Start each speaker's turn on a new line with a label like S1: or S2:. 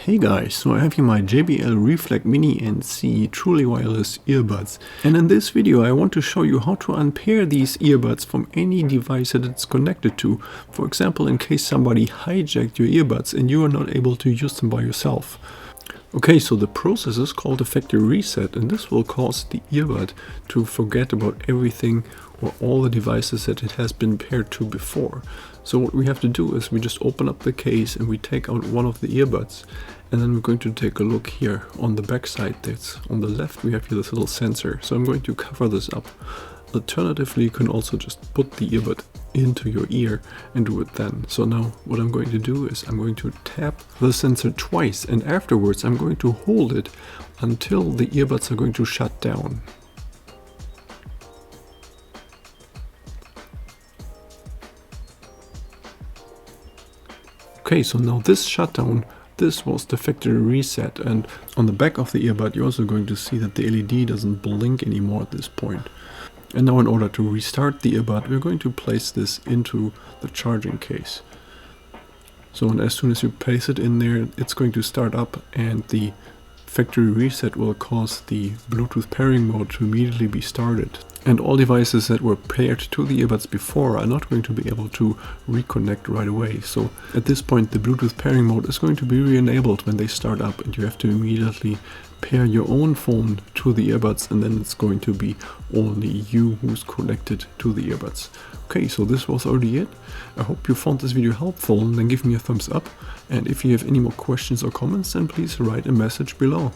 S1: Hey guys, so I have here my JBL REFLECT MINI NC truly wireless earbuds, and in this video I want to show you how to unpair these earbuds from any device that it's connected to. For example, in case somebody hijacked your earbuds and you are not able to use them by yourself. Okay, so the process is called a factory reset, and this will cause the earbud to forget about everything or all the devices that it has been paired to before. So what we have to do is we just open up the case and we take out one of the earbuds, and then we're going to take a look here on the back side. That's on the left. We have here this little sensor, so I'm going to cover this up. Alternatively, you can also just put the earbud into your ear and do it then. So now what I'm going to do is I'm going to tap the sensor twice, and afterwards I'm going to hold it until the earbuds are going to shut down. Okay, so now this shutdown, this was the factory reset, and on the back of the earbud you're also going to see that the LED doesn't blink anymore at this point. And now in order to restart the earbud, we're going to place this into the charging case. So as soon as you place it in there, it's going to start up, and the factory reset will cause the Bluetooth pairing mode to immediately be started. And all devices that were paired to the earbuds before are not going to be able to reconnect right away. So at this point the Bluetooth pairing mode is going to be re-enabled when they start up, and you have to immediately pair your own phone to the earbuds, and then it's going to be only you who's connected to the earbuds. Okay, so this was already it. I hope you found this video helpful, and then give me a thumbs up. And if you have any more questions or comments, then please write a message below.